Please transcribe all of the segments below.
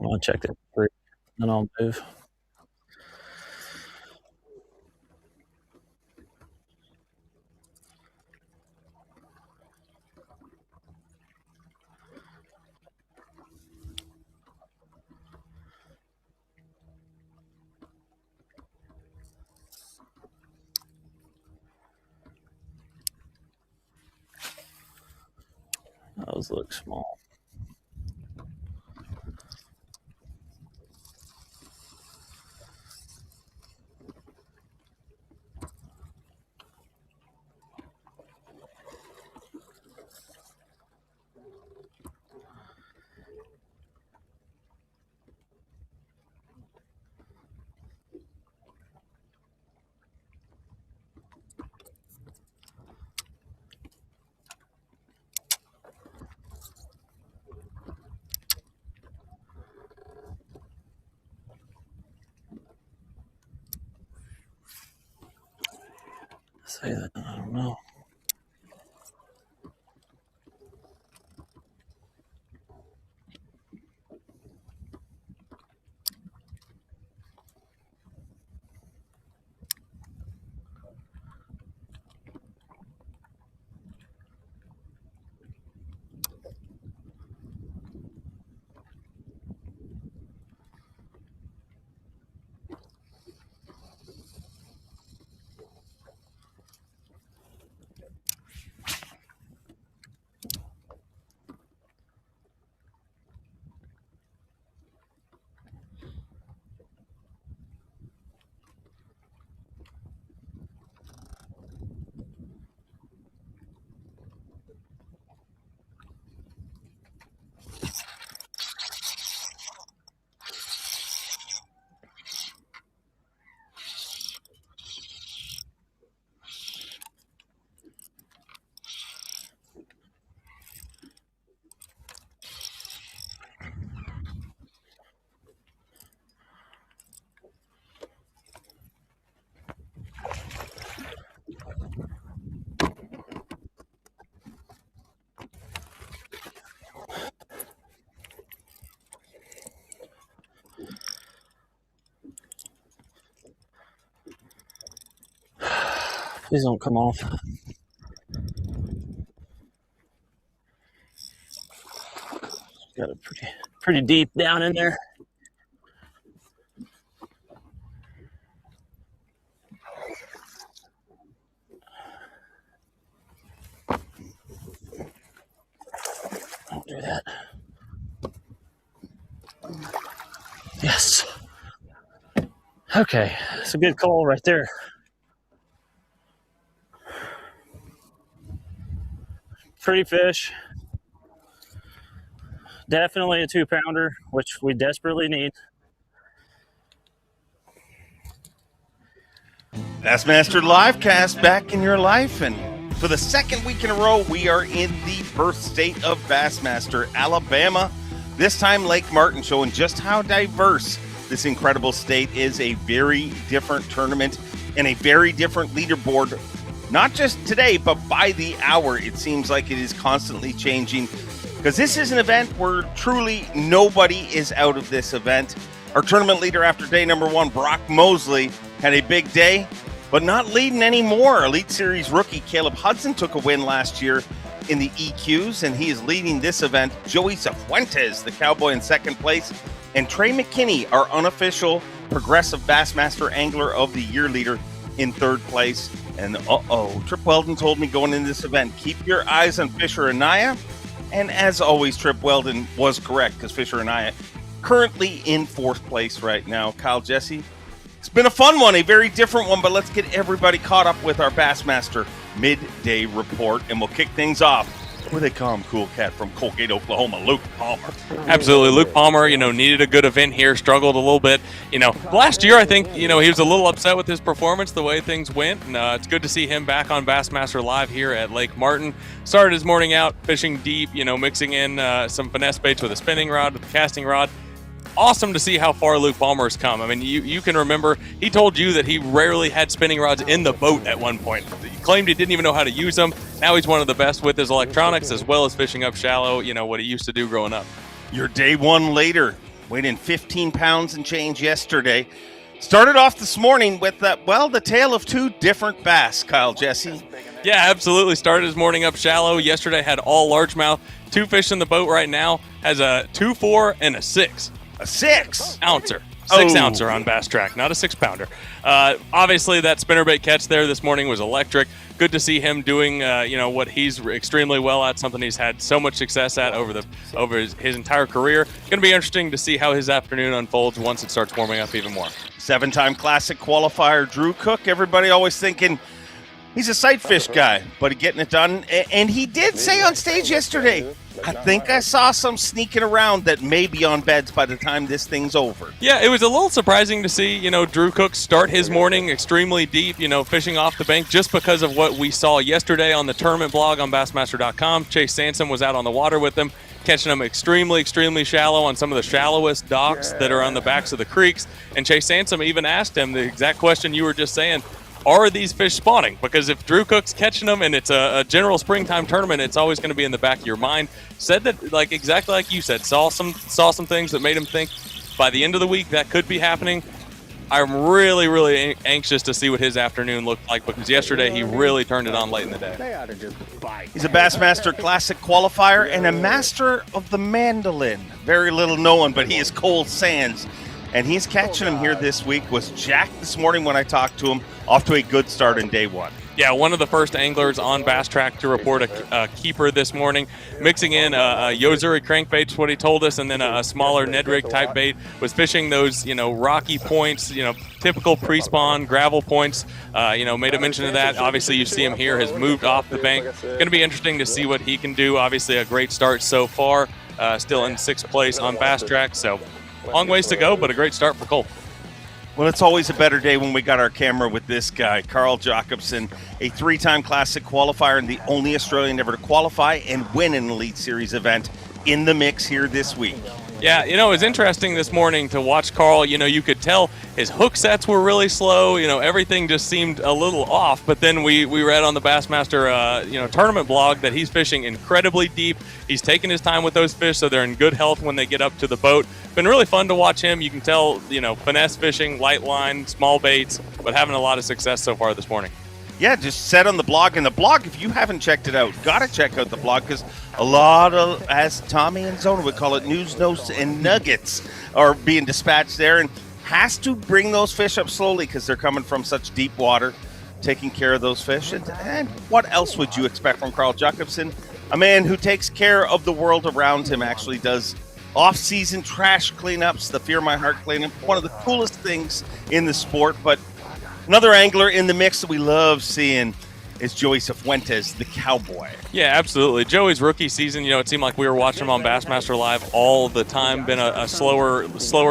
I'm gonna check that free, and I'll move. Those look small. Say that, I don't know. Please don't come off. Got it pretty deep down in there. Don't do that. Yes. Okay, it's a good call right there. Pretty fish. Definitely a 2-pounder, which we desperately need. Bassmaster Livecast back in your life, and for the second week in a row, we are in the birth state of Bassmaster, Alabama. This time, Lake Martin, showing just how diverse this incredible state is. A very different tournament and a very different leaderboard. Not just today, but by the hour. It seems like it is constantly changing, because this is an event where truly nobody is out of this event. Our tournament leader after day number 1, Brock Mosley, had a big day, but not leading anymore. Elite Series rookie Caleb Hudson took a win last year in the EQs, and he is leading this event. Joey Cifuentes, the Cowboy, in second place, and Trey McKinney, our unofficial Progressive Bassmaster Angler of the Year leader, in third place. And Trip Weldon told me going into this event, keep your eyes on Fisher Anaya. And as always, Trip Weldon was correct, because Fisher Anaya currently in fourth place right now. Kyle Jesse, it's been a fun one, a very different one, but let's get everybody caught up with our Bassmaster midday report, and we'll kick things off with a calm, cool cat from Colgate, Oklahoma, Luke Palmer. Absolutely. Luke Palmer, needed a good event here, struggled a little bit. Last year, I think, he was a little upset with his performance, the way things went, and it's good to see him back on Bassmaster Live here at Lake Martin. Started his morning out fishing deep, mixing in some finesse baits with a spinning rod, with a casting rod. Awesome to see how far Luke Palmer has come. I mean, you can remember, he told you that he rarely had spinning rods in the boat at one point. He claimed he didn't even know how to use them. Now he's one of the best with his electronics, as well as fishing up shallow, what he used to do growing up. Your day one later, Weighed in 15 pounds and change yesterday. Started off this morning with, the tale of two different bass, Kyle Jesse. Yeah, absolutely. Started his morning up shallow. Yesterday had all largemouth. 2 fish in the boat right now. Has a 2-4 and a 6. A 6? Ouncer. 6-ouncer on Bass Track, not a 6-pounder. Obviously, that spinnerbait catch there this morning was electric. Good to see him doing, what he's extremely well at, something he's had so much success at over his entire career. Going to be interesting to see how his afternoon unfolds once it starts warming up even more. 7-time Classic qualifier Drew Cook. Everybody always thinking he's a sight fish guy, but getting it done. And he did say on stage yesterday, I think I saw some sneaking around that may be on beds by the time this thing's over. Yeah, it was a little surprising to see, Drew Cook start his morning extremely deep, fishing off the bank just because of what we saw yesterday on the tournament blog on Bassmaster.com. Chase Sansom was out on the water with him, catching them extremely, extremely shallow on some of the shallowest docks that are on the backs of the creeks. And Chase Sansom even asked him the exact question you were just saying. Are these fish spawning? Because if Drew Cook's catching them and it's a general springtime tournament, it's always going to be in the back of your mind. Said that, exactly like you said, saw some things that made him think by the end of the week that could be happening. I'm really, really anxious to see what his afternoon looked like because yesterday he really turned it on late in the day. He's a Bassmaster Classic qualifier and a master of the mandolin. Very little known, but he is Cole Sands. And he's catching him here this week. Was jacked this morning when I talked to him. Off to a good start in day one. Yeah, one of the first anglers on Bass Track to report a keeper this morning. Mixing in a Yozuri crankbait is what he told us, and then a smaller Ned rig type bait. Was fishing those, rocky points, typical pre-spawn gravel points. Made a mention of that. Obviously, you see him here, has moved off the bank. Going to be interesting to see what he can do. Obviously, a great start so far. Still in 6th place on Bass Track, so long ways to go, but a great start for Cole. Well, it's always a better day when we got our camera with this guy, Carl Jacobson, a 3-time Classic qualifier and the only Australian ever to qualify and win an Elite Series event in the mix here this week. Yeah, it was interesting this morning to watch Carl. You could tell his hook sets were really slow. Everything just seemed a little off. But then we read on the Bassmaster, tournament blog that he's fishing incredibly deep. He's taking his time with those fish, so they're in good health when they get up to the boat. Been really fun to watch him. You can tell, finesse fishing, light line, small baits, but having a lot of success so far this morning. Yeah, just said on the blog. And the blog, if you haven't checked it out, got to check out the blog because a lot of, as Tommy and Zona would call it, news, notes, and nuggets are being dispatched there. And has to bring those fish up slowly because they're coming from such deep water, taking care of those fish. And what else would you expect from Carl Jacobson? A man who takes care of the world around him, actually does off-season trash cleanups, the Fear My Heart cleanup, one of the coolest things in the sport. But another angler in the mix that we love seeing is Joey Cifuentes, the cowboy. Yeah, absolutely. Joey's rookie season, it seemed like we were watching him on Bassmaster Live all the time. Been a slower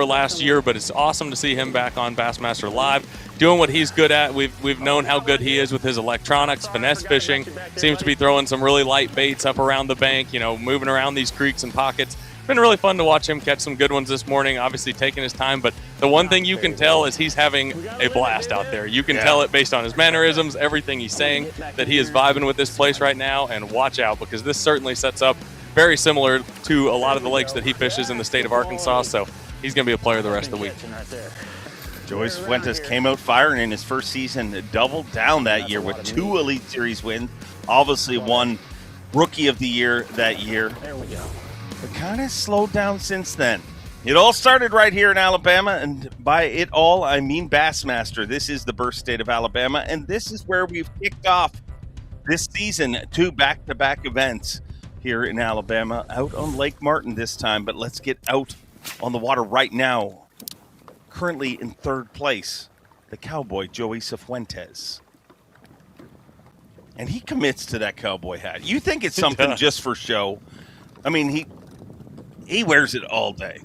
last year, but it's awesome to see him back on Bassmaster Live, doing what he's good at. We've known how good he is with his electronics, finesse fishing. Seems to be throwing some really light baits up around the bank, moving around these creeks and pockets. Been really fun to watch him catch some good ones this morning, obviously taking his time, but the one thing you can tell is he's having a blast out there. You can tell it based on his mannerisms, everything he's saying, that he is vibing with this place right now. And watch out, because this certainly sets up very similar to a lot of the lakes that he fishes in the state of Arkansas, so he's going to be a player the rest of the week. Joey Cifuentes came out firing in his first season, doubled down that year with 2 Elite Series wins, obviously won Rookie of the Year that year. There we go. But kind of slowed down since then. It all started right here in Alabama, and by it all, I mean Bassmaster. This is the birth state of Alabama, and this is where we've kicked off this season, 2 back-to-back events here in Alabama, out on Lake Martin this time. But let's get out on the water right now. Currently in 3rd place, the cowboy Joey Cifuentes. And he commits to that cowboy hat. You think it's something just for show. I mean, he wears it all day.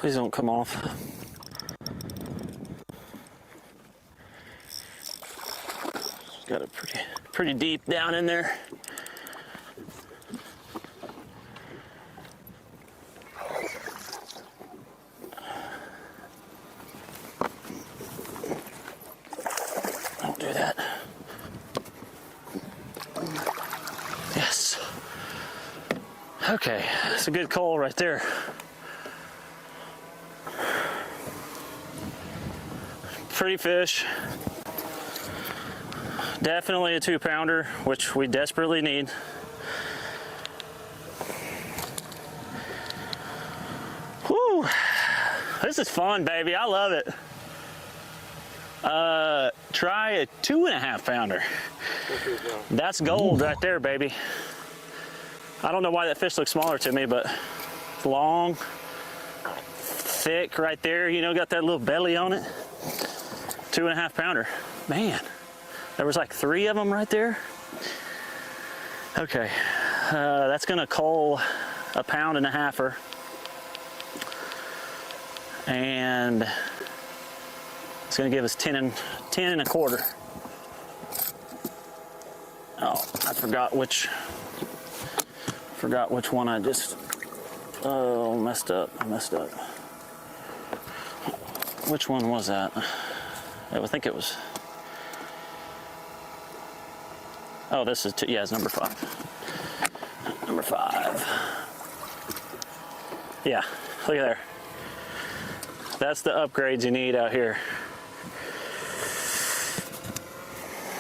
Please don't come off. Got it pretty deep down in there. Don't do that. Yes. Okay, that's a good call right there. Pretty fish. Definitely a 2-pounder, which we desperately need. Whew. This is fun, baby. I love it. Try a 2.5-pounder. That's gold right there, baby. I don't know why that fish looks smaller to me, but it's long, thick right there. You know, got that little belly on it. 2.5-pounder. Man, there was like 3 of them right there. Okay, that's gonna cull 1.5 pounds. And it's gonna give us 10 1/4. Oh, I forgot which one I just, oh, messed up. I messed up. Which one was that? I think it was, oh, this is, yeah, it's number 5. Number 5. Yeah, look at there. That's the upgrades you need out here.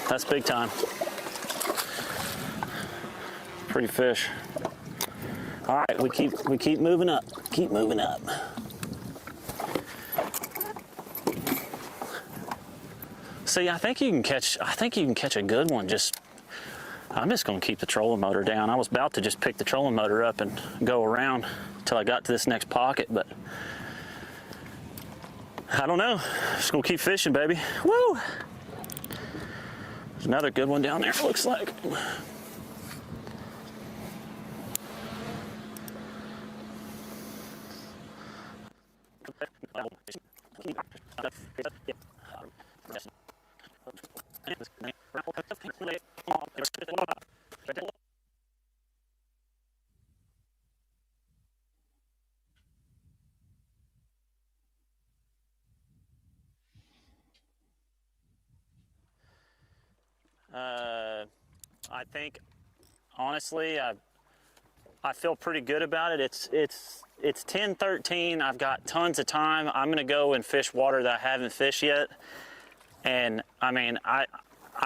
That's big time. Pretty fish. All right, we keep moving up. Keep moving up. See, I think you can catch a good one. I'm just gonna keep the trolling motor down. I was about to just pick the trolling motor up and go around until I got to this next pocket, but I don't know. Just gonna keep fishing, baby. Woo! There's another good one down there, looks like. I think, honestly, I feel pretty good about it. It's 10:13. I've got tons of time. I'm gonna go and fish water that I haven't fished yet, and I mean, I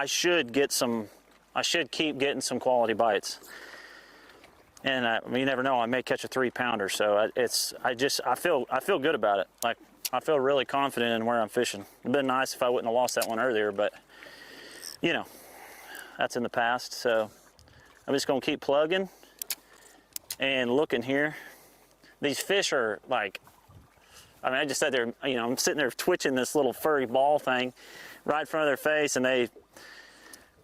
should get some. I should keep getting some quality bites. And you never know. I may catch a 3-pounder. So I feel good about it. Like, I feel really confident in where I'm fishing. It'd been nice if I wouldn't have lost that one earlier, but you know, that's in the past. So I'm just gonna keep plugging and looking here. These fish are like, I mean, I just sat there, you know, I'm sitting there twitching this little furry ball thing right in front of their face, and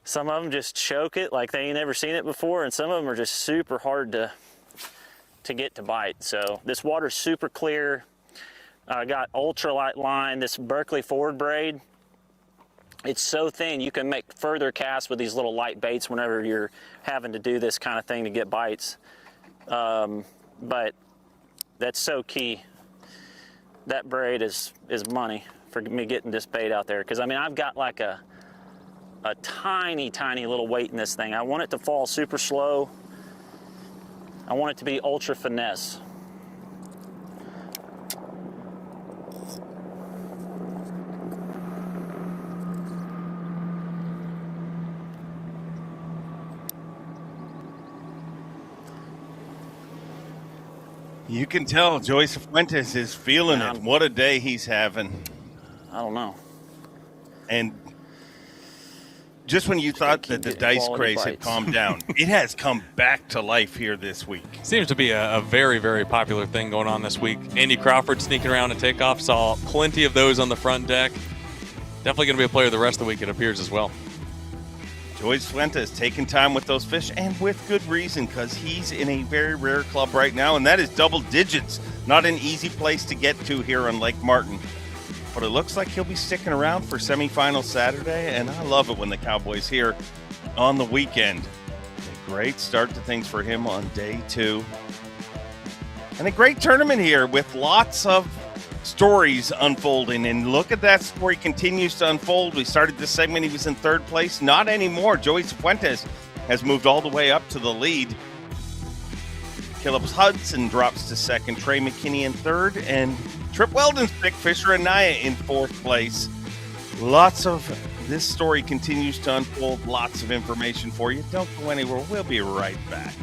some of them just choke it like they ain't never seen it before, and some of them are just super hard to get to bite. So this water's super clear. I got ultralight line, this Berkeley forward braid. It's so thin, you can make further casts with these little light baits whenever you're having to do this kind of thing to get bites. But that's so key. That braid is money for me getting this bait out there. Because I mean, I've got like a tiny, tiny little weight in this thing. I want it to fall super slow. I want it to be ultra finesse. You can tell Joey Cifuentes is feeling it. What a day he's having. I don't know. And just when you thought that the dice craze had calmed down, it has come back to life here this week. Seems to be a very, very popular thing going on this week. Andy Crawford sneaking around at takeoff. Saw plenty of those on the front deck. Definitely going to be a player the rest of the week, it appears, as well. Joyce Fuentes taking time with those fish, and with good reason, because he's in a very rare club right now, and that is double digits. Not an easy place to get to here on Lake Martin. But it looks like he'll be sticking around for semifinal Saturday, and I love it when the Cowboys here on the weekend. A great start to things for him on day 2. And a great tournament here with lots of stories unfolding, and look at that story continues to unfold. We started this segment, he was in 3rd place. Not anymore. Joey Cifuentes has moved all the way up to the lead. Caleb Hudson drops to 2nd, Trey McKinney in 3rd, and Trip Weldon's pick, Fisher Anaya, in 4th place. Lots of this story continues to unfold. Lots of information for you. Don't go anywhere. We'll be right back.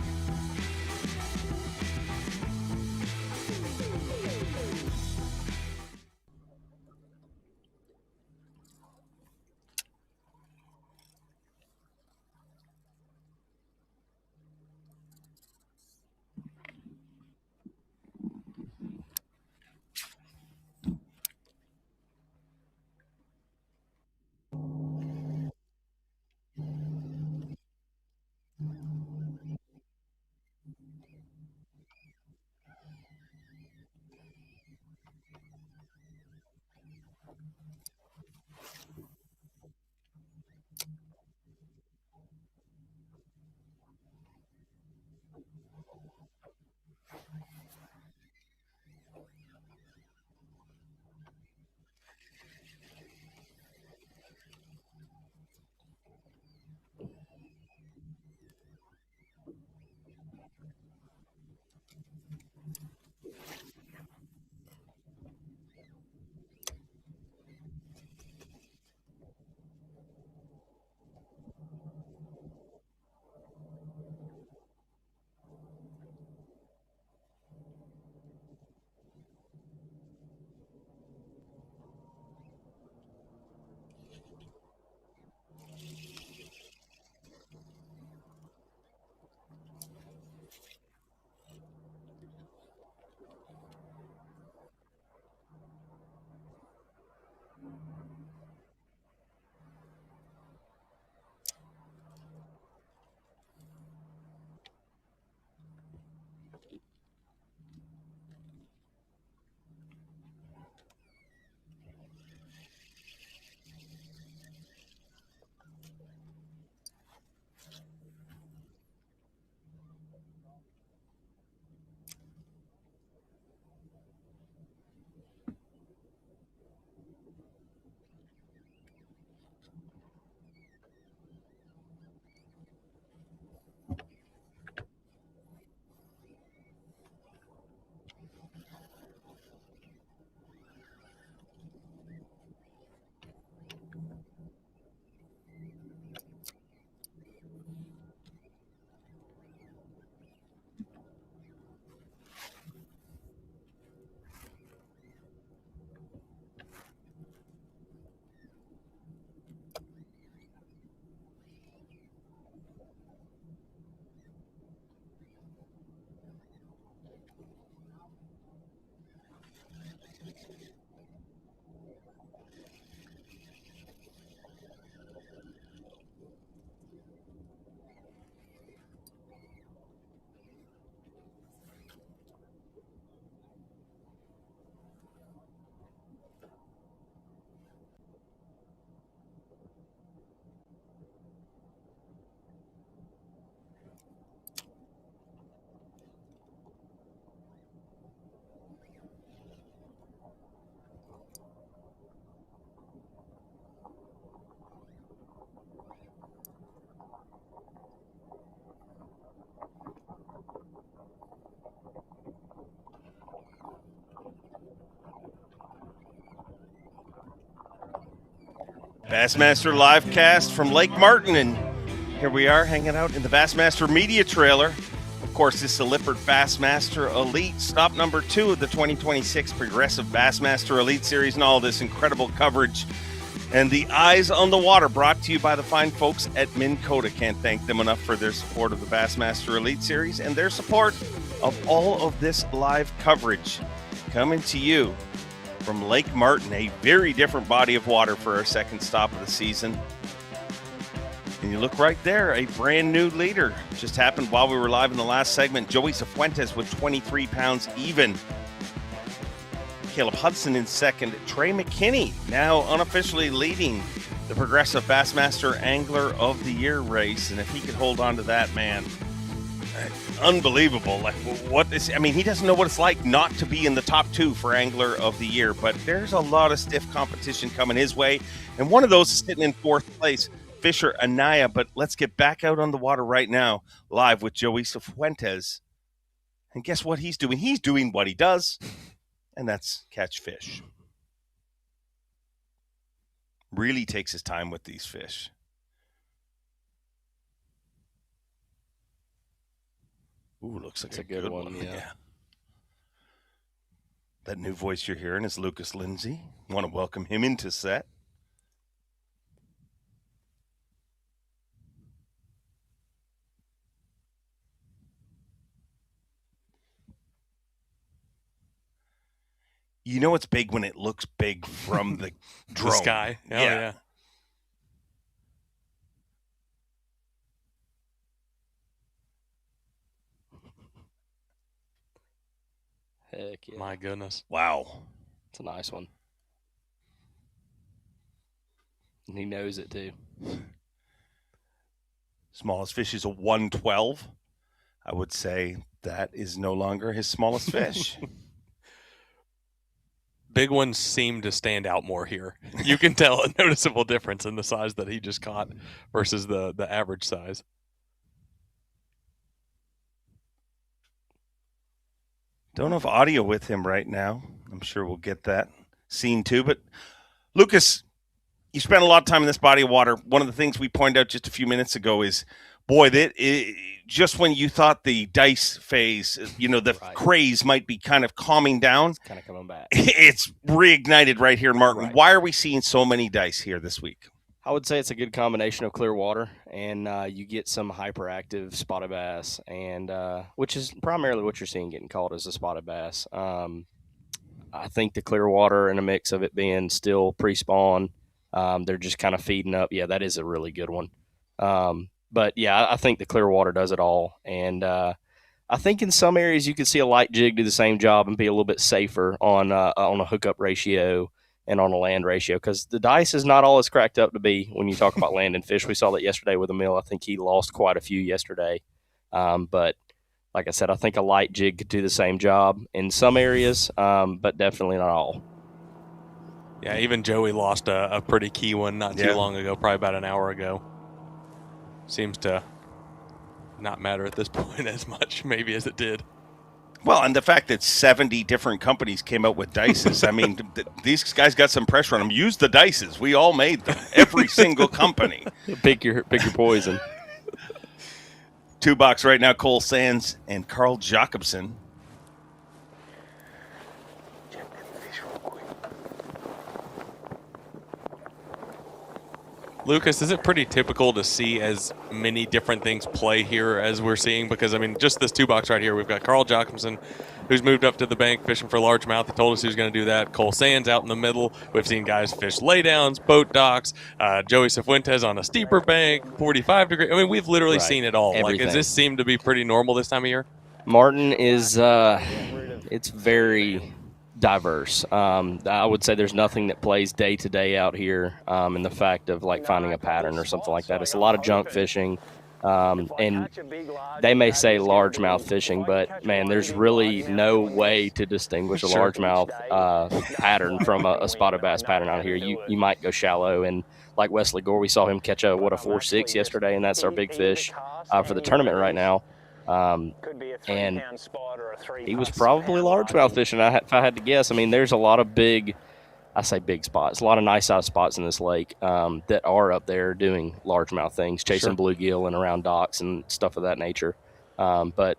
Bassmaster live cast from Lake Martin, and here we are hanging out in the Bassmaster media trailer. Of course, this is the Lippert Bassmaster Elite, stop number 2 of the 2026 Progressive Bassmaster Elite Series, and all this incredible coverage. And the eyes on the water brought to you by the fine folks at Minn Kota. Can't thank them enough for their support of the Bassmaster Elite Series and their support of all of this live coverage coming to you from Lake Martin, a very different body of water for our second stop of the season. And you look right there, a brand new leader. Just happened while we were live in the last segment. Joey Cifuentes with 23 pounds even. Caleb Hudson in second. Trey McKinney now unofficially leading the Progressive Bassmaster Angler of the Year race. And if he could hold on to that, man, unbelievable. Like, what is, I mean, he doesn't know what it's like not to be in the top 2 for Angler of the Year, but there's a lot of stiff competition coming his way. And one of those is sitting in 4th place, Fisher Anaya. But let's get back out on the water right now, live with Joey Cifuentes. And guess what he's doing? He's doing what he does, and that's catch fish. Really takes his time with these fish. Ooh, looks like a good one. Yeah. That new voice you're hearing is Lucas Lindsay. Want to welcome him into set. You know it's big when it looks big from the drone. The sky. Oh, yeah. Heck yeah. My goodness. Wow. It's a nice one. And he knows it too. Smallest fish is a 112. I would say that is no longer his smallest fish. Big ones seem to stand out more here. You can tell a noticeable difference in the size that he just caught versus the average size. Don't have audio with him right now. I'm sure we'll get that scene too. But Lucas, you spent a lot of time in this body of water. One of the things we pointed out just a few minutes ago is, boy, just when you thought the dice phase, the craze might be kind of calming down, it's kind of coming back. It's reignited right here in Martin. Right. Why are we seeing so many dice here this week? I would say it's a good combination of clear water, and you get some hyperactive spotted bass, and which is primarily what you're seeing getting caught as a spotted bass. I think the clear water and a mix of it being still pre-spawn, they're just kind of feeding up. Yeah, that is a really good one. But yeah, I think the clear water does it all, and I think in some areas you can see a light jig do the same job and be a little bit safer on a hookup ratio and on a land ratio, because the dice is not all it's cracked up to be when you talk about landing fish. We saw that yesterday with Emil. I think he lost quite a few yesterday. But like I said, I think a light jig could do the same job in some areas, but definitely not all. Yeah, even Joey lost a pretty key one not too long ago, probably about an hour ago. Seems to not matter at this point as much maybe as it did. Well, and the fact that 70 different companies came out with dices, I mean, these guys got some pressure on them. Use the dices. We all made them. Every single company. Pick your poison. 2 box right now, Cole Sands and Carl Jacobson. Lucas, is it pretty typical to see as many different things play here as we're seeing? Because, I mean, just this 2 box right here, we've got Carl Jacobson, who's moved up to the bank fishing for largemouth. He told us he was going to do that. Cole Sands out in the middle. We've seen guys fish laydowns, boat docks, Joey Cifuentes on a steeper bank, 45 degree. I mean, we've literally seen it all. Everything. Like, does this seem to be pretty normal this time of year? Martin is, it's very diverse. I would say there's nothing that plays day to day out here in the fact of like finding a pattern or something like that. It's a lot of junk fishing, and they may say largemouth fishing, but man, there's really no way to distinguish a largemouth pattern from a spotted bass pattern out here. You might go shallow, and like Wesley Gore, we saw him catch a 4.6 yesterday, and that's our big fish for the tournament right now. And he was probably largemouth fishing, if I had to guess. I mean, there's a lot of big spots, a lot of nice sized spots in this lake that are up there doing largemouth things, chasing bluegill and around docks and stuff of that nature. But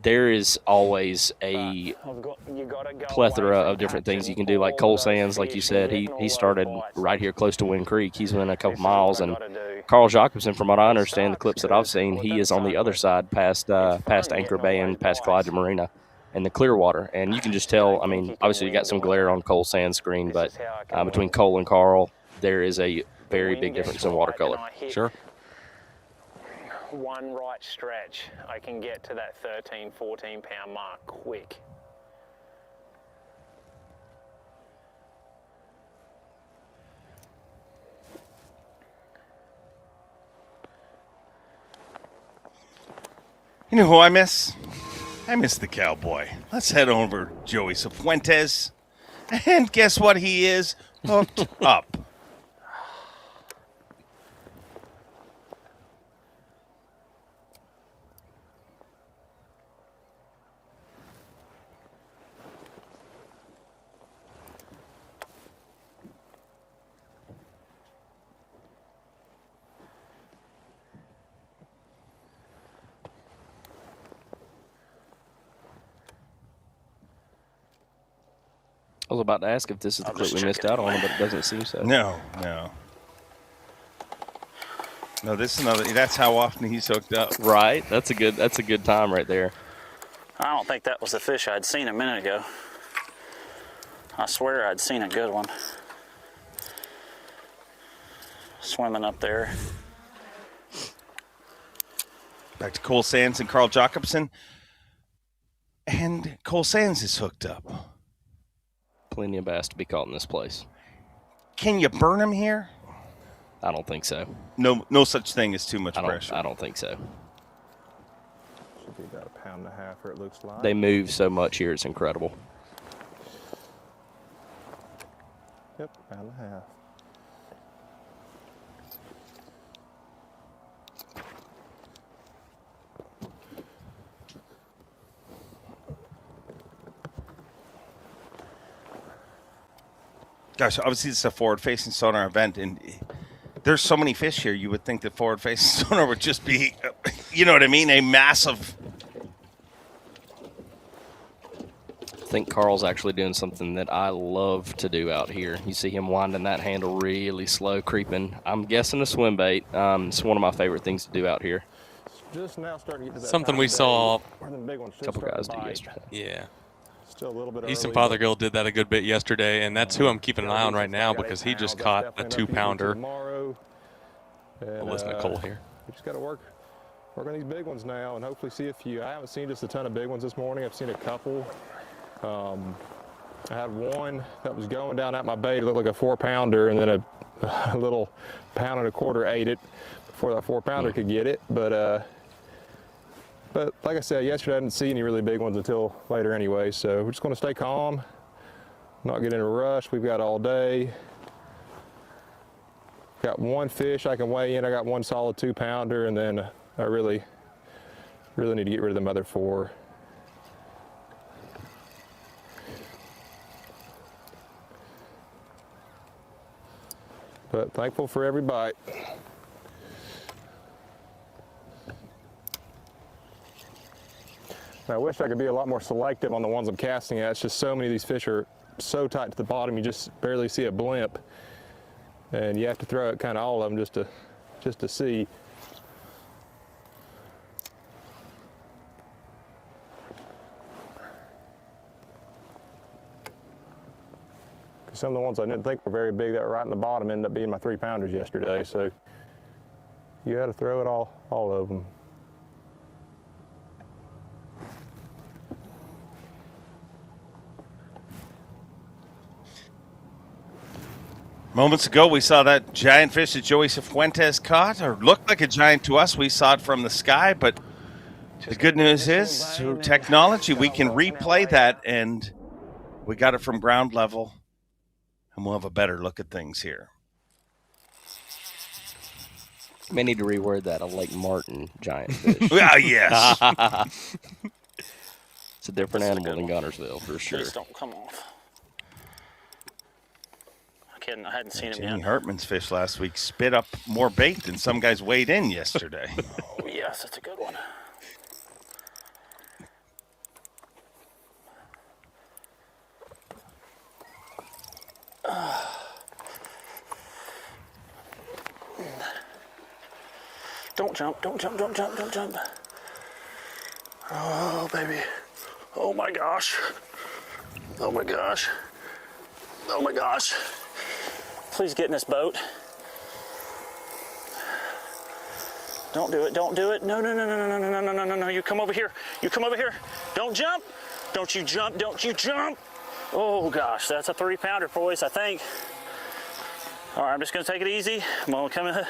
there is always a plethora of different things you can do. Like Cole Sands, like you said, he started right here close to Wind Creek. He's went a couple miles, and Carl Jacobson, from what I understand, the clips that I've seen, he is on the other side past Anchor Bay and past Clyde Marina and the Clearwater. And you can just tell, I mean, obviously you got some glare on Cole Sands' screen, but between Cole and Carl, there is a very big difference in watercolor. Sure. one right stretch, I can get to that 13, 14 pound mark quick. You know who I miss? I miss the cowboy. Let's head over to Joey Cifuentes. And guess what he is? Hooked up. I was about to ask if this is the clip we missed out on, but it doesn't seem so. No. No, this is another. That's how often he's hooked up. Right. That's a good time right there. I don't think that was the fish I'd seen a minute ago. I swear I'd seen a good one. Swimming up there. Back to Cole Sands and Carl Jacobson. And Cole Sands is hooked up. Plenty of bass to be caught in this place. Can you burn him here? I don't think so. No such thing as too much pressure. I don't think so. Should be about 1.5 pounds, or it looks like. They move so much here; it's incredible. Yep, 1.5 pounds. Gosh, obviously it's a forward-facing sonar event, and there's so many fish here. You would think that forward-facing sonar would just be, you know what I mean, a massive. I think Carl's actually doing something that I love to do out here. You see him winding that handle really slow, creeping. I'm guessing a swim bait. It's one of my favorite things to do out here. Just now starting to get to that Something time we of day saw where the big ones A should couple start guys to do bite. yesterday. Yeah. Still a little bit Easton early, Fothergill did that a good bit yesterday, and that's who I'm keeping an eye on right now because he just caught a 2-pounder. Listen to Cole here. We just got to work on these big ones now and hopefully see a few. I haven't seen just a ton of big ones this morning. I've seen a couple. I had one that was going down at my bait. It looked like a 4-pounder, and then a little 1.25 pounds ate it before that 4-pounder could get it. But like I said, yesterday I didn't see any really big ones until later anyway. So we're just going to stay calm, not get in a rush. We've got all day. Got one fish I can weigh in. I got one solid 2-pounder, and then I really need to get rid of the other 4. But thankful for every bite. And I wish I could be a lot more selective on the ones I'm casting at. It's just so many of these fish are so tight to the bottom, you just barely see a blimp. And you have to throw it kind of all of them just to see. Some of the ones I didn't think were very big that were right in the bottom ended up being my 3-pounders yesterday. So you got to throw it all of them. Moments ago, we saw that giant fish that Joey Cifuentes caught, or looked like a giant to us. We saw it from the sky, but the good news is, through technology, we can replay that, and we got it from ground level, and we'll have a better look at things here. May need to reword that, a Lake Martin giant fish. Well, yes. It's a different animal than Gunnersville, for sure. Please don't come off. I hadn't seen him Jamie yet. Hartman's fish last week spit up more bait than some guys weighed in yesterday. Oh, yes, that's a good one. Don't jump, don't jump, don't jump, don't jump. Oh, baby. Oh, my gosh. Oh, my gosh. Oh, my gosh. Please get in this boat. Don't do it. Don't do it. No, no, no, no, no, no, no, no, no, no, no. You come over here. You come over here. Don't jump. Don't you jump. Don't you jump. Oh, gosh. That's a 3-pounder, boys, I think. All right, I'm just going to take it easy. I'm going to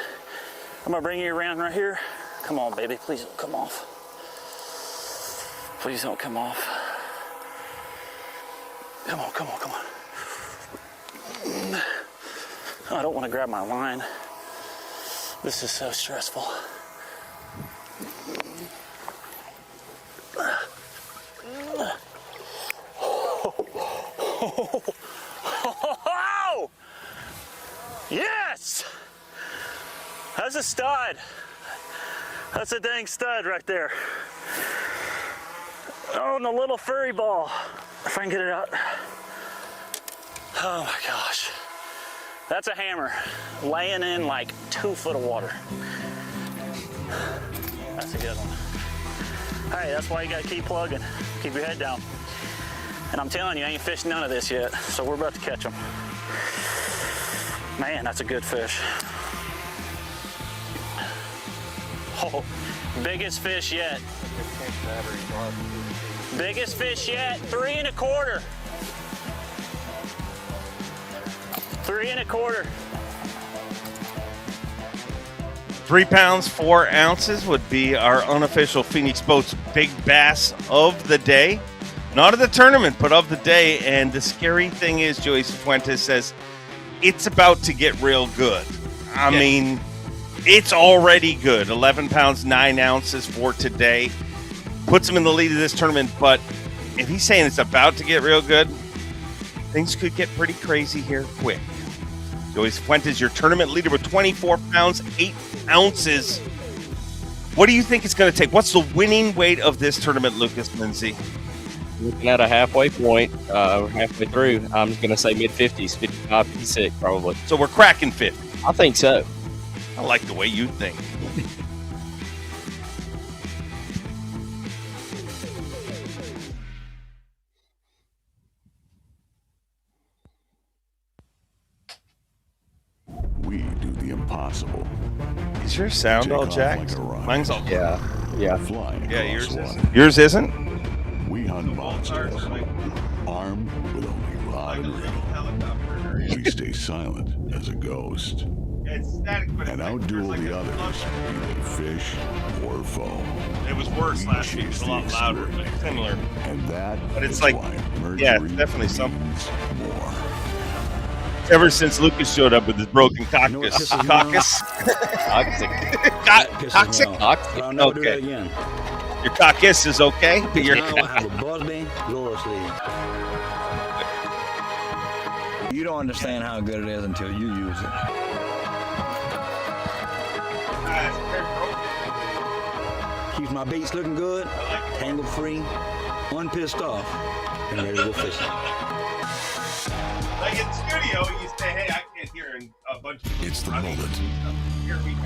bring you around right here. Come on, baby. Please don't come off. Please don't come off. Come on, come on, come on. I don't want to grab my line. This is so stressful. Oh! Yes! That's a stud. That's a dang stud right there. Oh, and a little furry ball. If I can get it out. Oh my gosh. That's a hammer. Laying in like 2 foot of water. That's a good one. Hey, that's why you gotta keep plugging. Keep your head down. And I'm telling you, I ain't fished none of this yet, so we're about to catch them. Man, that's a good fish. Oh, biggest fish yet. Biggest fish yet, 3 1/4. 3 1/4. 3 pounds, 4 ounces would be our unofficial Phoenix Boats big bass of the day. Not of the tournament, but of the day. And the scary thing is, Joey Cifuentes says, it's about to get real good. I mean, it's already good. 11 pounds, 9 ounces for today. Puts him in the lead of this tournament. But if he's saying it's about to get real good, things could get pretty crazy here quick. Joey Cifuentes, your tournament leader with 24 pounds, 8 ounces. What do you think it's going to take? What's the winning weight of this tournament, Lucas Lindsay? Looking at a halfway point, halfway through, I'm going to say mid-50s, 55, 56 probably. So we're cracking 50. I think so. I like the way you think. We do the impossible. Is your sound all jacked? Like a rocket. Mine's all Yeah. Flying Yeah, across yours water. isn't. Yours isn't? We hunt monsters, armed with only rod and reel. We stay silent as a ghost and outduel the others, be they fish or foe. It was worse We last week. It chase was a the lot louder, but extraordinary. similar. And that But it's is like- why Mercury yeah, it's definitely something. means more. Ever since Lucas showed up with his broken You know what caucus. pisses me Caucus? Toxic. Pisses Toxic? me off. Toxic. But I'll never do Okay. that again. Your caucus is okay? But your Now I have a Busby gloriously. You don't understand how good it is until you use it. Keeps my baits looking good, tangle free, unpissed off, and ready to go fishing. Like in studio, you say, hey, I can't hear a bunch of It's the moment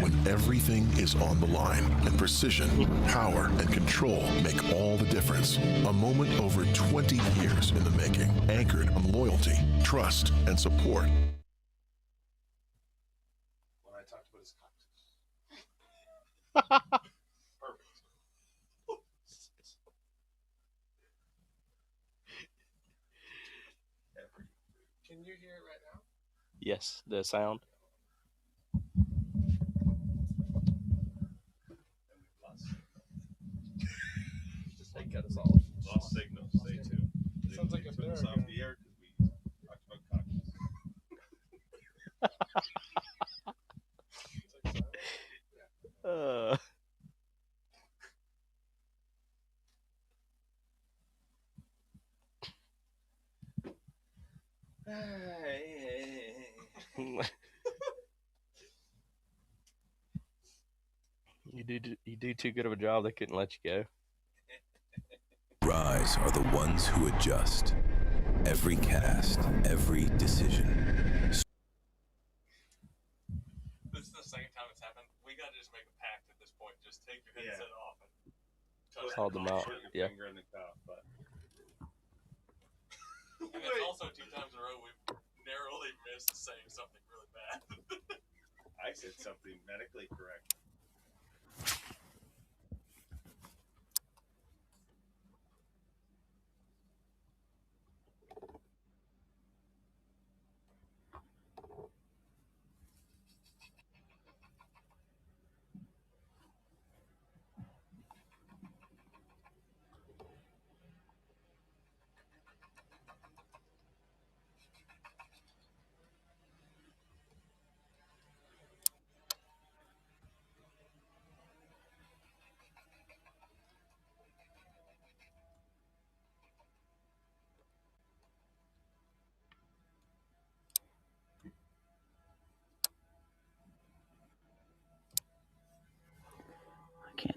when everything is on the line and precision, power, and control make all the difference. A moment over 20 years in the making, anchored on loyalty, trust, and support. When I talked about his caucus. Can you hear it right now? Yes, the sound. Just they cut us off. Lost signal. Stay tuned. Sounds like a Took us bear off again. the air because we talked about caucus. You do too good of a job. They couldn't let you go. Rise are the ones who adjust. Every cast, every decision. This is the second time it's happened. We gotta just make a pact at this point. Just take your headset off and touch Hold them out. Put your Yeah. finger in the cup, but And it's also 2 times in a row we've narrowly missed saying something really bad. I said something medically correct.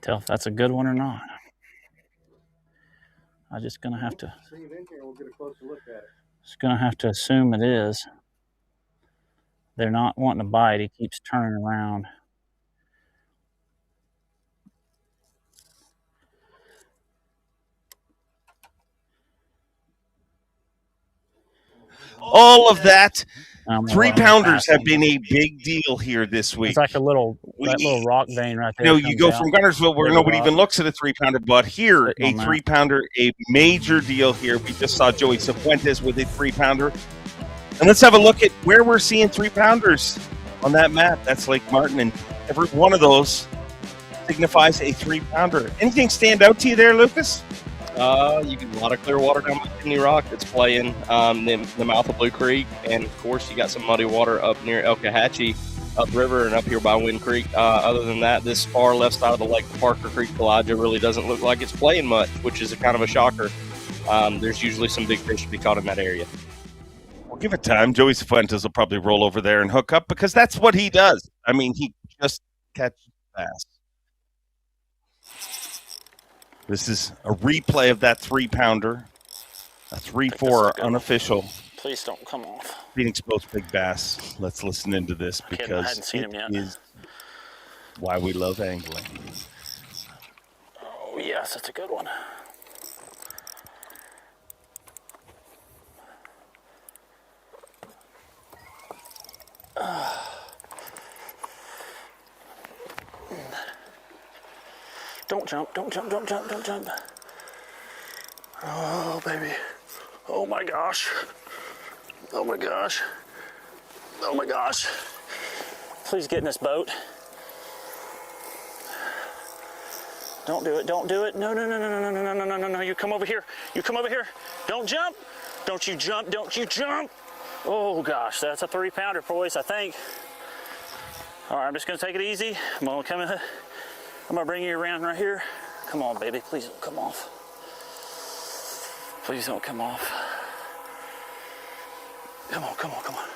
tell if that's a good one or not. I'm just gonna have to. Just gonna have to assume it is. They're not wanting to bite. He keeps turning around. All of that. I'm gonna 3-pounders pass have him. been a big deal here this week. It's like a little that little rock vein right there. You know, you go from Gunnersville where Big nobody rock. even looks at a 3-pounder, but here, Sitting a on that. 3-pounder, a major deal here. We just saw Joey Cifuentes with a 3-pounder. And let's have a look at where we're seeing 3-pounders on that map. That's Lake Martin, and every one of those signifies a 3-pounder. Anything stand out to you there, Lucas? You get a lot of clear water down by Chimney Rock that's playing the mouth of Blue Creek, and of course you got some muddy water up near Elkahatchee, upriver, and up here by Wind Creek. Other than that, this far left side of the lake, Parker Creek, Elijah, really doesn't look like it's playing much, which is a kind of a shocker. There's usually some big fish to be caught in that area. Well, give it time. Joey Cifuentes will probably roll over there and hook up because that's what he does. I mean, he just catches bass. This is a replay of that 3-pounder. A 3-4 unofficial. Please don't come off. Phoenix Boats Big Bass. Let's listen into this because I hadn't seen him yet. Is why we love angling. Oh yes, that's a good one. Don't jump, don't jump, don't jump, don't jump. Oh, baby. Oh my gosh. Oh my gosh. Oh my gosh. Please get in this boat. Don't do it, don't do it. No, no, no, no, no, no, no, no, no, no, no. You come over here. You come over here. Don't jump. Don't you jump, don't you jump. Oh gosh, that's a 3-pounder, boys, I think. All right, I'm just gonna take it easy. I'm gonna bring you around right here. Come on, baby, please don't come off. Please don't come off. Come on, come on, come on.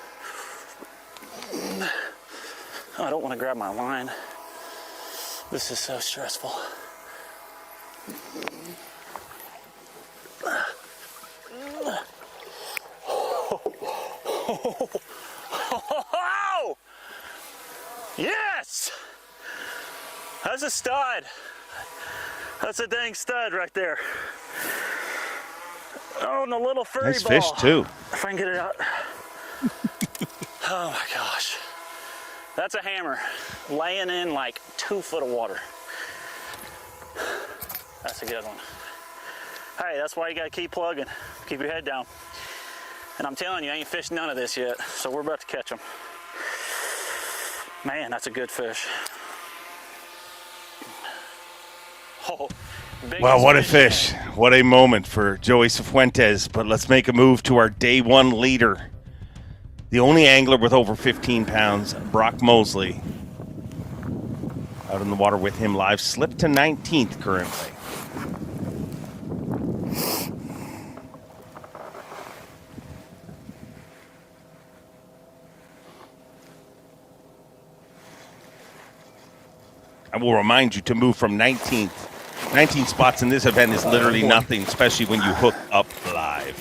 Oh, I don't want to grab my line. This is so stressful. Oh! Yes! That's a stud. That's a dang stud right there. Oh, and a little furry Nice ball. fish, too. If I can get it out. Oh my gosh. That's a hammer. Laying in like 2 foot of water. That's a good one. Hey, that's why you gotta keep plugging. Keep your head down. And I'm telling you, I ain't fished none of this yet, so we're about to catch them. Man, that's a good fish. Oh, Wow, what a fish. What a moment for Joey Cifuentes. But let's make a move to our day one leader. The only angler with over 15 pounds, Brock Mosley. Out in the water with him live. Slipped to 19th currently. I will remind you to move from 19th. 19 spots in this event is literally nothing, especially when you hook up live.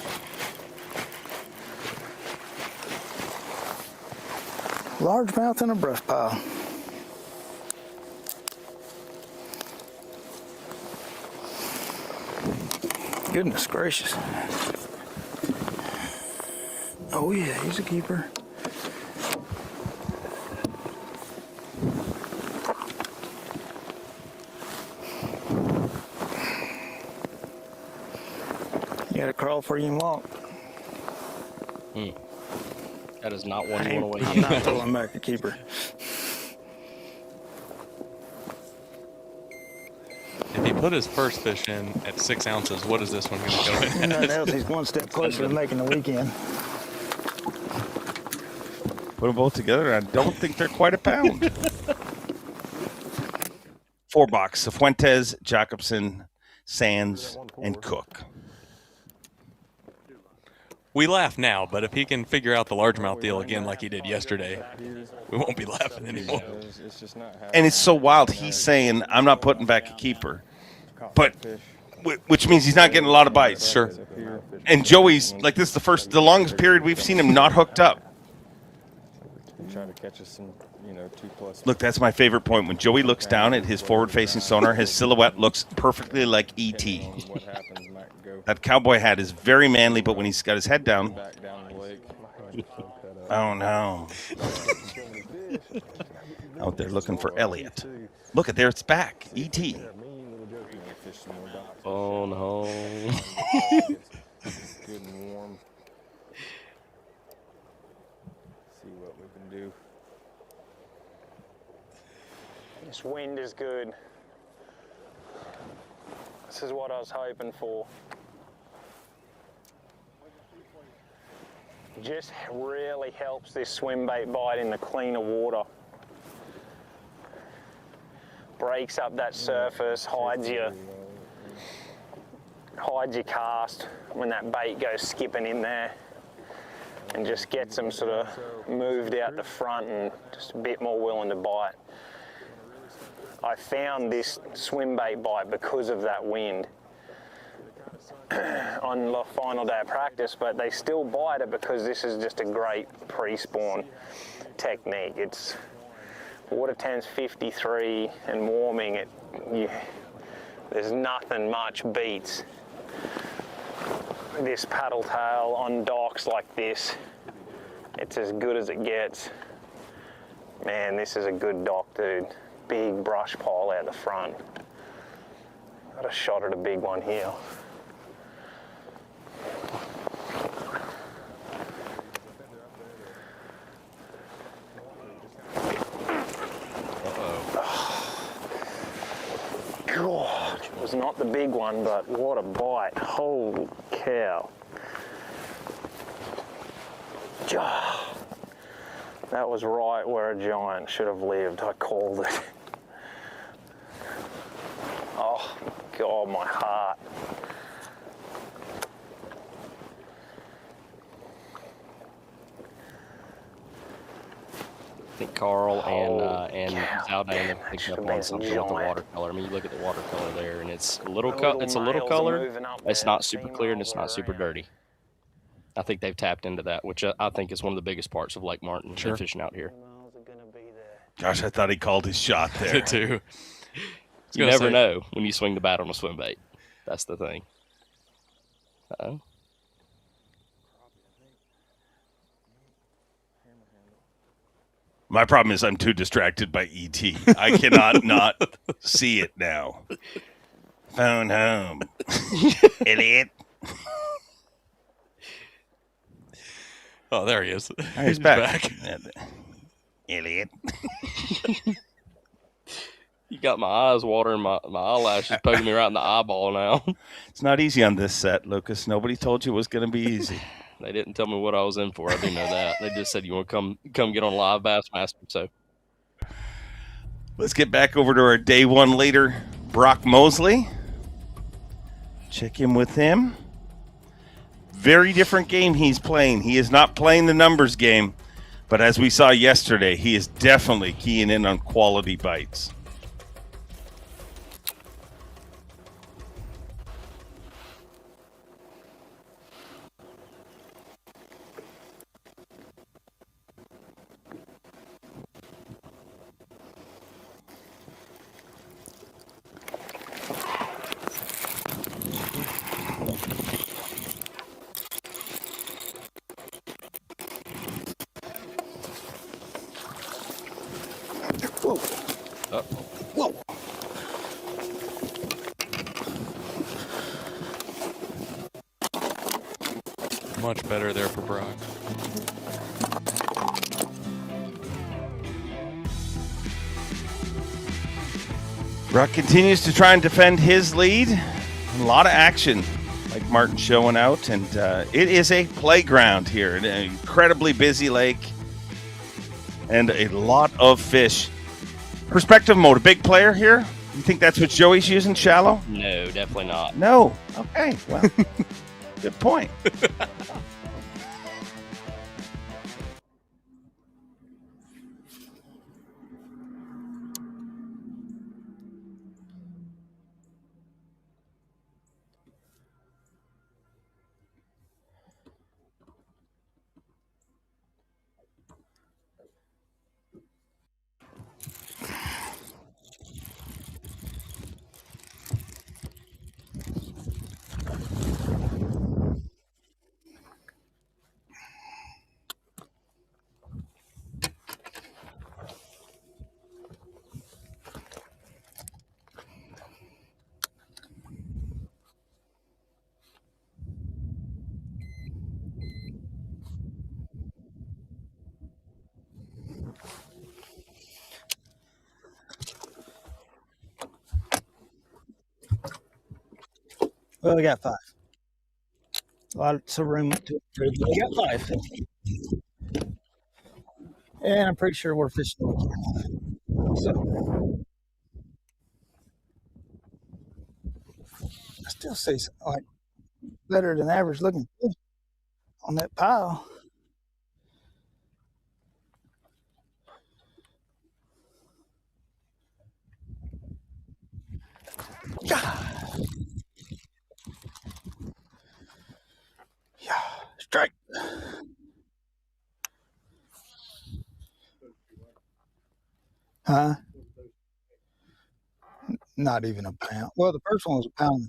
Largemouth in a brush pile. Goodness gracious. Oh yeah, he's a keeper. You gotta crawl before you can walk. That is not one you want to I'm not throwing back a keeper. If he put his first fish in at 6 ounces, what is this one going to go in? Nothing else, he's one step closer to making the weekend. Put them both together, I don't think they're quite a pound. 4 box, Cifuentes, Jacobson, Sands, and Cook. We laugh now, but if he can figure out the largemouth deal again like he did yesterday, we won't be laughing anymore. And it's so wild. He's saying, I'm not putting back a keeper. But, which means he's not getting a lot of bites. Sure. And Joey's, like, this is the longest period we've seen him not hooked up. Trying to catch us some, 2+. Look, that's my favorite point. When Joey looks down at his forward-facing sonar, his silhouette looks perfectly like E.T. That cowboy hat is very manly, but when he's got his head down, oh no! Out there looking for Elliot. Look at there, it's back. E.T. Oh no! Good and warm. See what we can do. This wind is good. This is what I was hoping for. Just really helps this swim bait bite in the cleaner water. Breaks up that surface, hides your cast when that bait goes skipping in there, and just gets them sort of moved out the front and just a bit more willing to bite. I found this swim bait bite because of that wind on the final day of practice, but they still bite it because this is just a great pre-spawn technique. It's water temps 53 and warming it. There's nothing much beats this paddle tail on docks like this. It's as good as it gets. Man, this is a good dock, dude. Big brush pile out the front. Got a shot at a big one here. God, it was not the big one, but what a bite. Holy cow. That was right where a giant should have lived. I called it. Oh, God, my heart. I think Carl and Zaldane have picked up on something with the watercolor. I mean, you look at the watercolor there, and it's a little colored. It's not super clear, and it's not super dirty. I think they've tapped into that, which I think is one of the biggest parts of Lake Martin and fishing out here. Gosh, I thought he called his shot there. Did too. You never know when you swing the bat on a swim bait. That's the thing. Uh-oh. My problem is I'm too distracted by E.T. I cannot not see it now. Phone home. Idiot. Oh, there he is. He's back. Idiot. You got my eyes watering, my eyelashes poking me right in the eyeball now. It's not easy on this set, Lucas. Nobody told you it was going to be easy. They didn't tell me what I was in for. I do know that. They just said you want to come get on live Bassmaster. So let's get back over to our day one leader, Brock Mosley. Check in with him. Very different game he's playing. He is not playing the numbers game, but as we saw yesterday, he is definitely keying in on quality bites. Whoa. Much better there for Brock. Brock continues to try and defend his lead. A lot of action, like Martin showing out, and it is a playground here, an incredibly busy lake, and a lot of fish. Perspective mode, a big player here? You think that's what Joey's using, shallow? no, definitely not. No. Okay, well, good point. Well, we got 5. Lots of room to improve. We got 5. And I'm pretty sure we're fishing. So I still see some, like better than average looking fish on that pile. Yeah, strike. Huh? Not even a pound. Well, the first one was 1.25 pounds.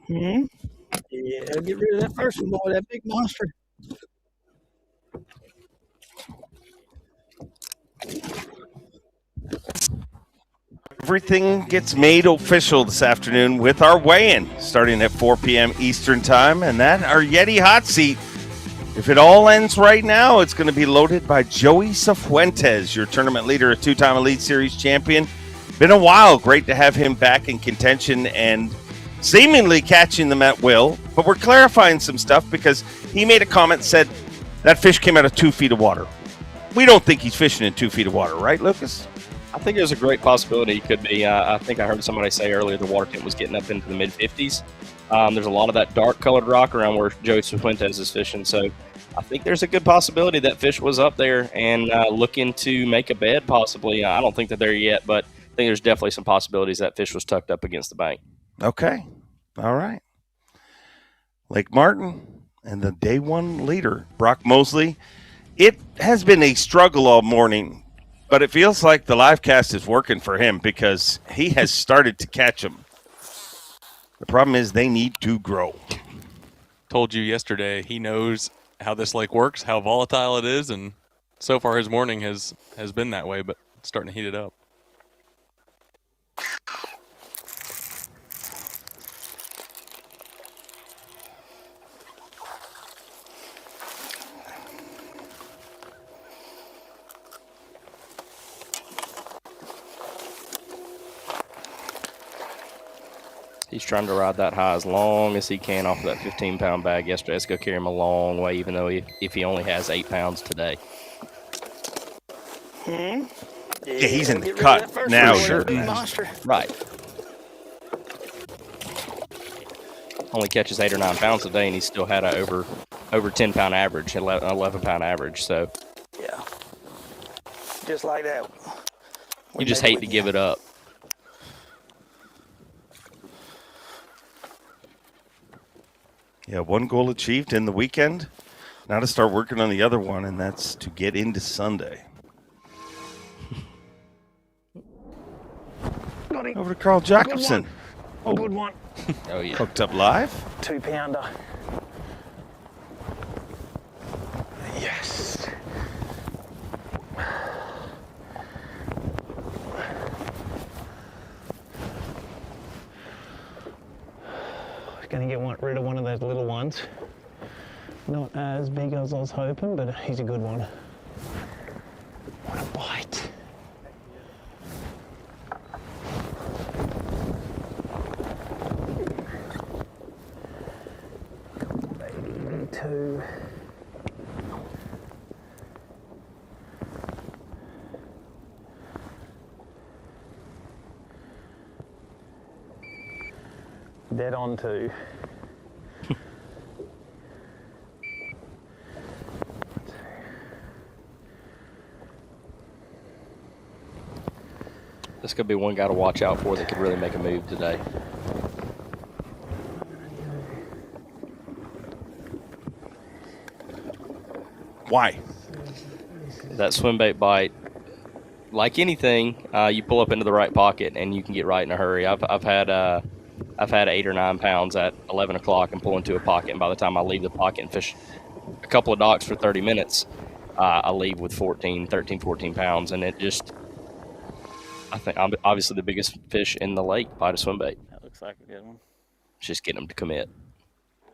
Hmm? Yeah, get rid of that first one, boy, that big monster. Everything gets made official this afternoon with our weigh-in starting at 4 p.m. Eastern Time, and that our Yeti hot seat. If it all ends right now, it's going to be loaded by Joey Cifuentes, your tournament leader, a 2-time Elite Series champion. Been a while. Great to have him back in contention and seemingly catching them at will. But we're clarifying some stuff because he made a comment, said that fish came out of 2 feet of water. We don't think he's fishing in 2 feet of water, right, Lucas? I think there's a great possibility he could be. I think I heard somebody say earlier the water temp was getting up into the mid-50s. There's a lot of that dark-colored rock around where Joey Cifuentes is fishing, so I think there's a good possibility that fish was up there and looking to make a bed possibly. I don't think that they're yet, but I think there's definitely some possibilities that fish was tucked up against the bank. Okay. All right. Lake Martin and the day one leader, Brock Mosley. It has been a struggle all morning, but it feels like the live cast is working for him because he has started to catch them. The problem is they need to grow. Told you yesterday he knows how this lake works, how volatile it is, and so far his morning has been that way, but it's starting to heat it up. He's trying to ride that high as long as he can off of that 15-pound bag yesterday. It's going to carry him a long way, even though if he only has 8 pounds today. Hmm? Yeah, he's in the cut now. Sure. Monster. Right. Only catches 8 or 9 pounds a day, and he still had a over 10-pound average, 11-pound average. So Yeah. Just like that. you just hate to give it up. Yeah, one goal achieved in the weekend. Now to start working on the other one, and that's to get into Sunday. Over to Carl Jacobson. Oh, good one. Oh yeah. Hooked up live. 2 pounder. Yes. Gonna get rid of one of those little ones. Not as big as I was hoping, but he's a good one. What a bite. Baby two. Dead on two. This could be one guy to watch out for that could really make a move today. Why? That swim bait bite, like anything, you pull up into the right pocket and you can get right in a hurry. I've had 8 or 9 pounds at 11 o'clock and pull into a pocket, and by the time I leave the pocket and fish a couple of docks for 30 minutes, I leave with 13, 14 pounds, and it just, I think, obviously the biggest fish in the lake bite a swim bait. That looks like a good one. It's just getting them to commit.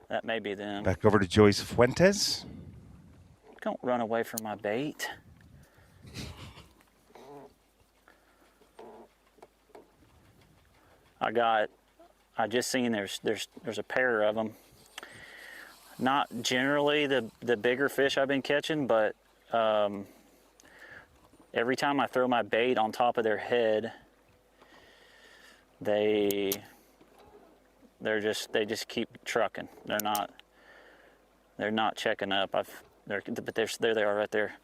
That may be them. Back over to Joey Cifuentes. Don't run away from my bait. I just seen there's a pair of them. Not generally the bigger fish I've been catching, but every time I throw my bait on top of their head, they just keep trucking. They're not checking up. But there they are right there.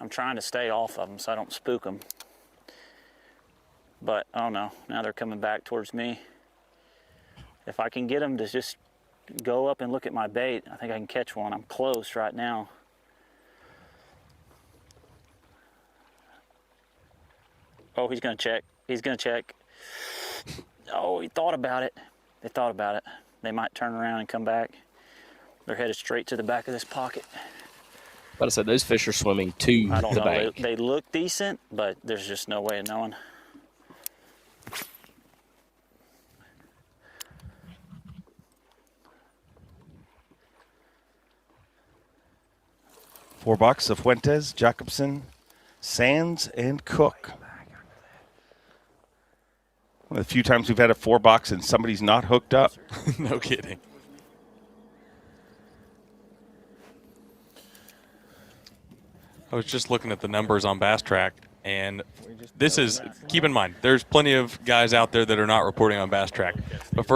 I'm trying to stay off of them so I don't spook them. But oh no, now they're coming back towards me. If I can get them to just go up and look at my bait, I think I can catch one. I'm close right now. Oh, he's gonna check. He's gonna check. Oh, he thought about it. They thought about it. They might turn around and come back. They're headed straight to the back of this pocket. But I said those fish are swimming to I don't the know. bank. They look decent, but there's just no way of knowing. $4 of Fuentes, Jacobson, Sands, and Cook. One of the few times we've had a $4 and somebody's not hooked up. No kidding. I was just looking at the numbers on Bass Track, and this is, keep in mind, there's plenty of guys out there that are not reporting on Bass Track. But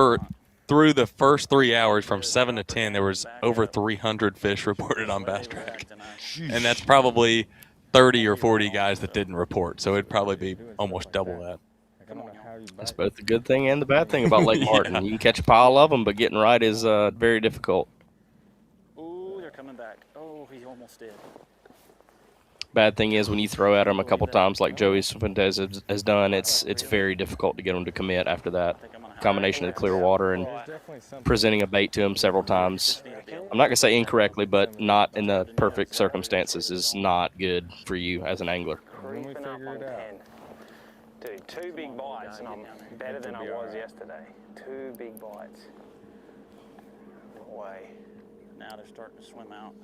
through the first 3 hours from 7 to 10, there was over 300 fish reported on Bass Track. And that's probably 30 or 40 guys that didn't report. So it'd probably be almost double that. That's both the good thing and the bad thing about Lake Martin. Yeah. You can catch a pile of them, but getting right is very difficult. Ooh, they're coming back. Oh, he almost did. Bad thing is when you throw at them a couple times like Joey Cifuentes has done, it's very difficult to get them to commit after that. Combination of the clear water and presenting a bait to them several times. I'm not going to say incorrectly, but not in the perfect circumstances is not good for you as an angler. Creeping up on 10. Dude, 2 big bites, and I'm better than I was yesterday. 2 big bites. No way. Now they're starting to swim out.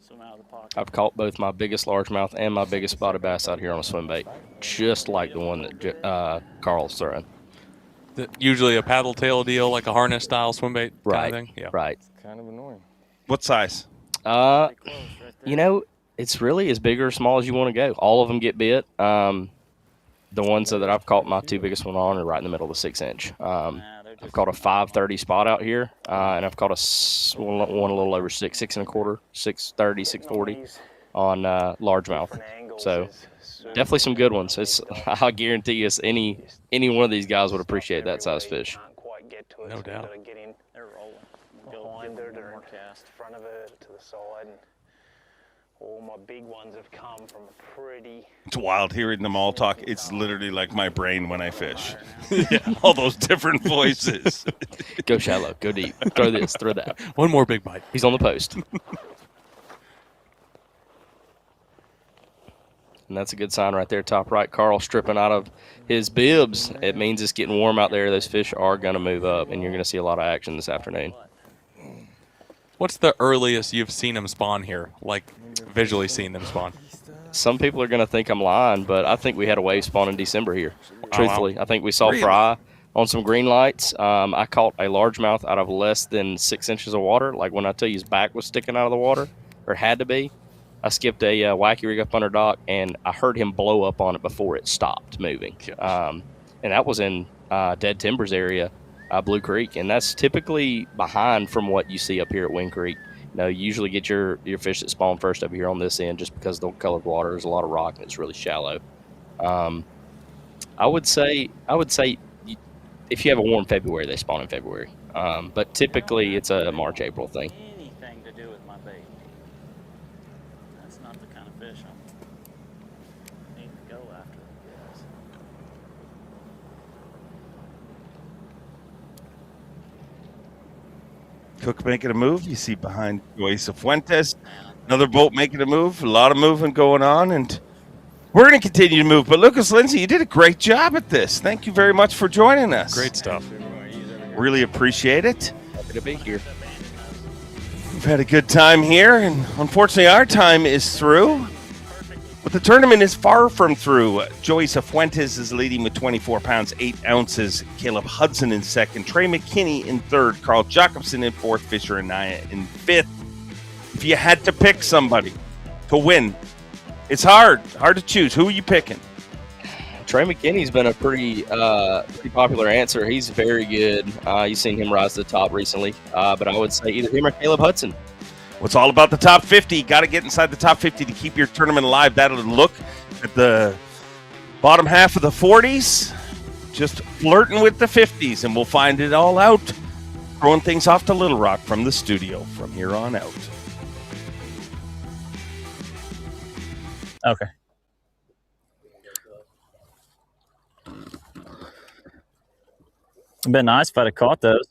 Swim out of the pocket. I've caught both my biggest largemouth and my biggest spotted bass out here on a swim bait, just like the one that Carl's throwing. Usually a paddle tail deal, like a harness style swim bait Right, kind of thing? Yeah. right. Kind of annoying. What size? You know, it's really as big or small as you want to go. All of them get bit. The ones that I've caught my 2 biggest one on are right in the middle of the 6-inch. I've caught a 530 spot out here, and I've caught one a little over 6 1/4, 630, 640 on largemouth. So definitely some good ones. I guarantee you, any one of these guys would appreciate that size fish. No doubt. They're rolling. Go in there to front of it, to the side. And all my big ones have come from a pretty... It's wild hearing them all talk. It's literally like my brain when I fish. All those different voices. Go shallow, go deep, throw this, throw that. One more big bite. He's on the post. And that's a good sign right there, top right. Carl stripping out of his bibs. It means it's getting warm out there. Those fish are going to move up, and you're going to see a lot of action this afternoon. What's the earliest you've seen them spawn here, like visually seen them spawn? Some people are going to think I'm lying, but I think we had a wave spawn in December here. Truthfully, I think we saw fry on some green lights. I caught a largemouth out of less than 6 inches of water. Like when I tell you his back was sticking out of the water, or had to be. I skipped a wacky rig up under dock, and I heard him blow up on it before it stopped moving. And that was in Dead Timbers area, Blue Creek, and that's typically behind from what you see up here at Wind Creek. You know, you usually get your fish that spawn first over here on this end just because the colored water. There's a lot of rock, and it's really shallow. I would say if you have a warm February, they spawn in February. But typically it's a March, April thing. Anything to do with my bait. That's not the kind of fish I'm need to go after, I guess. Cook making a move. You see behind Cifuentes, another boat making a move. A lot of movement going on, and we're going to continue to move. But Lucas Lindsay, you did a great job at this. Thank you very much for joining us. Great stuff. Really appreciate it. Happy to be here. We've had a good time here, and unfortunately our time is through. But the tournament is far from through. Joey Cifuentes is leading with 24 pounds, 8 ounces. Caleb Hudson in second. Trey McKinney in third. Carl Jacobson in fourth. Fisher and Naya in fifth. If you had to pick somebody to win, it's hard to choose. Who are you picking? Trey McKinney's been a pretty popular answer. He's very good. You've seen him rise to the top recently. But I would say either him or Caleb Hudson. Well, it's all about the top 50. Got to get inside the top 50 to keep your tournament alive. That'll look at the bottom half of the 40s, just flirting with the 50s, and we'll find it all out. Throwing things off to Little Rock from the studio from here on out. Okay. It'd been nice if I'd have caught those.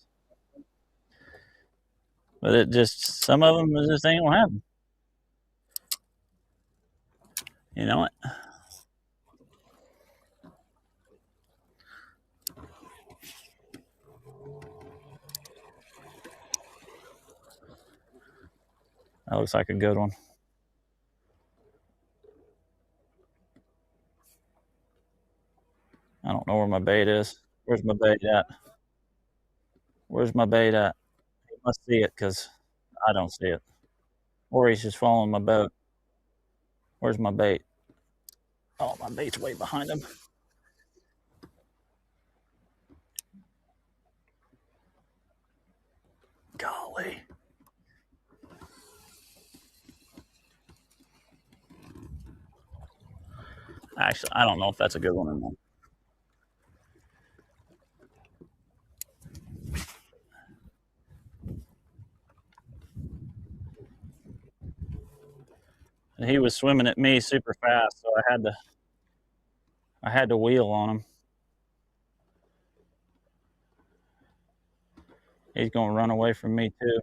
But it just, some of them just ain't gonna happen. You know what? That looks like a good one. I don't know where my bait is. Where's my bait at? Where's my bait at? He must see it because I don't see it. Or he's just following my boat. Where's my bait? Oh, my bait's way behind him. Golly. Actually, I don't know if that's a good one or not. And he was swimming at me super fast, so I had to wheel on him. He's going to run away from me too.